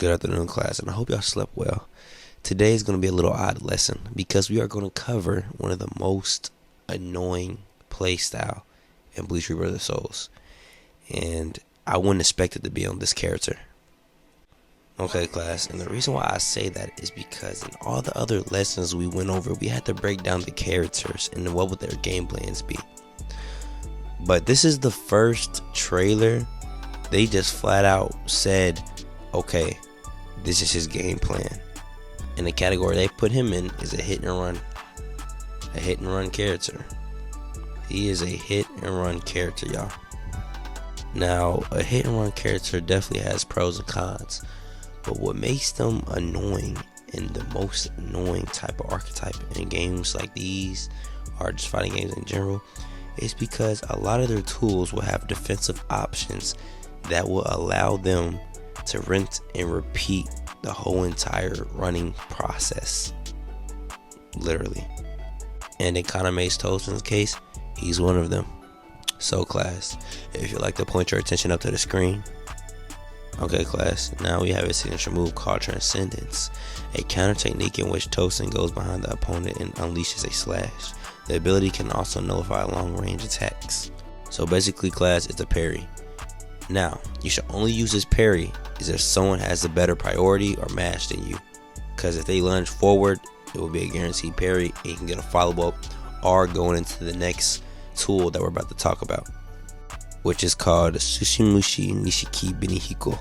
Good afternoon, class, and I hope y'all slept well. Today is going to be a little odd lesson because we are going to cover one of the most annoying playstyle in Bleachrebirthofsouls, and I wouldn't expect it to be on this character. Okay, class, and the reason why I say that is because in all the other lessons we went over, we had to break down the characters and what would their game plans be. But this is the first trailer. They just flat out said, okay, this is his game plan. And the category they put him in is a hit and run. A hit and run character. He is a hit and run character, y'all. Now, a hit and run character definitely has pros and cons. But what makes them annoying, and the most annoying type of archetype in games like these, or just fighting games in general, is because a lot of their tools will have defensive options that will allow them to rinse and repeat the whole entire running process, literally. And in Kaname Tosen's case, he's one of them. So class, if you'd like to point your attention up to the screen. Okay class, now we have a signature move called Transcendence, a counter technique in which Tosen goes behind the opponent and unleashes a slash. The ability can also nullify long range attacks. So basically class, it's a parry. Now, you should only use this parry is if someone has a better priority or mash than you. Because if they lunge forward, it will be a guaranteed parry and you can get a follow-up or going into the next tool that we're about to talk about, which is called Sushimushi Nishiki Benihiko,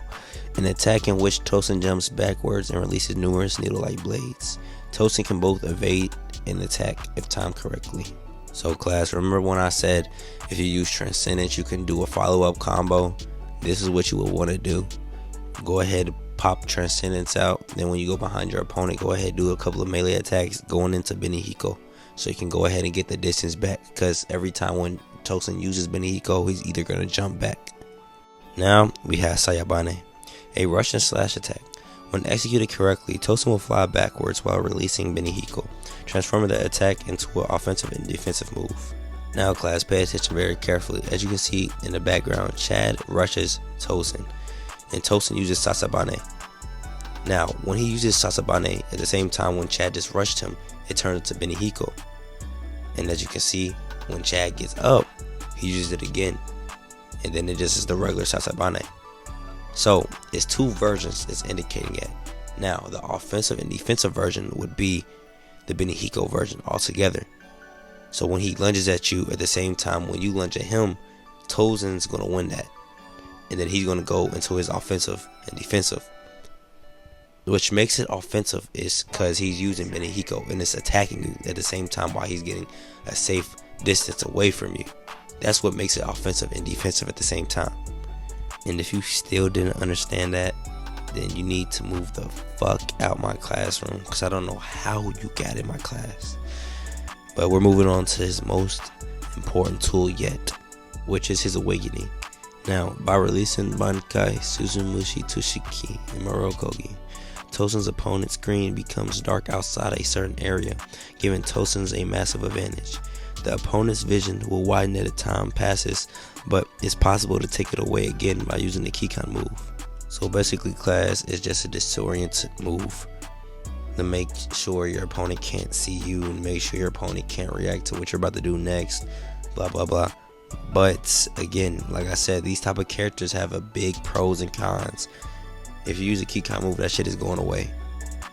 an attack in which Tosen jumps backwards and releases numerous needle-like blades. Tosen can both evade and attack if timed correctly. So class, remember when I said if you use Transcendence you can do a follow-up combo? This is what you would want to do. Go ahead, pop Transcendence out, then when you go behind your opponent, go ahead, do a couple of melee attacks going into Benihiko, so you can go ahead and get the distance back, because every time when Tosen uses Benihiko, he's either going to jump back. Now we have Sayabane, a Russian slash attack. When executed correctly, Tosen will fly backwards while releasing Benihiko, transforming the attack into an offensive and defensive move. Now class, pay attention very carefully. As you can see in the background, Chad rushes Tosen, and Tosen uses Sasabane. Now, when he uses Sasabane at the same time when Chad just rushed him, it turns into Benihiko. And as you can see, when Chad gets up, he uses it again, and then it just is the regular Sasabane. So, it's two versions it's indicating it. Now, the offensive and defensive version would be the Benihiko version altogether. So when he lunges at you at the same time when you lunge at him, Tosen's going to win that. And then he's going to go into his offensive and defensive. Which makes it offensive is because he's using Benihiko and it's attacking you at the same time while he's getting a safe distance away from you. That's what makes it offensive and defensive at the same time. And if you still didn't understand that, then you need to move the fuck out my classroom, because I don't know how you got in my class. But we're moving on to his most important tool yet, which is his awakening. Now, by releasing Bankai, Suzumushi Tushiki, and Morokogi, Tosen's opponent's screen becomes dark outside a certain area, giving Tosen's a massive advantage. The opponent's vision will widen as time passes, but it's possible to take it away again by using the Kikan move. So basically class is just a disorient move to make sure your opponent can't see you and make sure your opponent can't react to what you're about to do next, blah blah blah. But again, like I said, these type of characters have a big pros and cons. If you use a Kikan move, that shit is going away.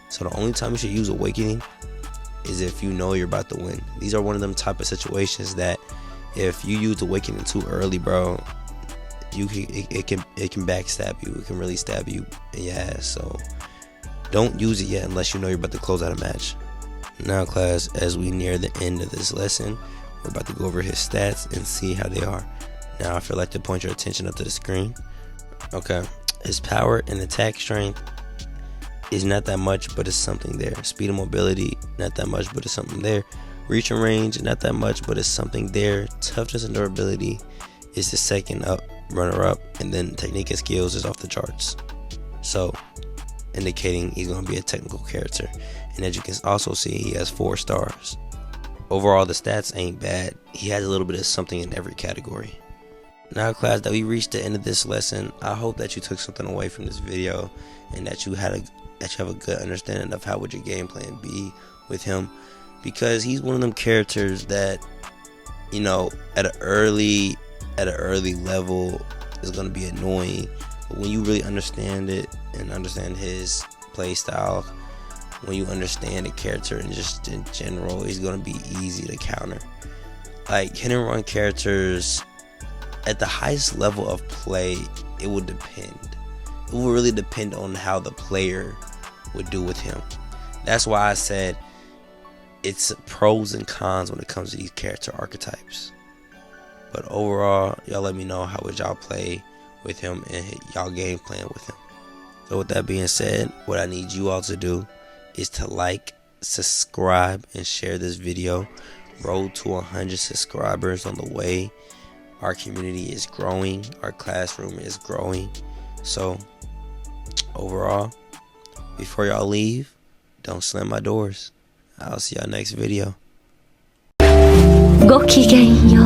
So the only time you should use Awakening is if you know you're about to win. These are one of them type of situations that if you use Awakening too early, bro, it can backstab you. It can really stab you in your ass. So don't use it yet unless you know you're about to close out a match. Now class, as we near the end of this lesson, we're about to go over his stats and see how they are. Now I feel like to point your attention up to the screen. Okay, his power and attack strength is not that much, but it's something there. Speed and mobility, not that much, but it's something there. Reach and range, not that much, but it's something there. Toughness and durability is the second up, runner up, and then technique and skills is off the charts. So indicating he's going to be a technical character. And as you can also see, he has 4 stars. Overall, the stats ain't bad. He has a little bit of something in every category. Now class, that we reached the end of this lesson, I hope that you took something away from this video and that you have a good understanding of how would your game plan be with him, because he's one of them characters that, you know, at an early level is going to be annoying, but when you really understand it and understand his play style, when you understand the character and just in general, he's going to be easy to counter. Like, hit and run characters at the highest level of play, it will depend. It will really depend on how the player would do with him. That's why I said it's pros and cons when it comes to these character archetypes. But overall, y'all let me know how would y'all play with him and y'all game plan with him. So with that being said, what I need you all to do is to like, subscribe, and share this video. Road to 100 subscribers on the way. Our community is growing. Our classroom is growing. So overall, before y'all leave, don't slam my doors. I'll see y'all next video. ごきげんよう。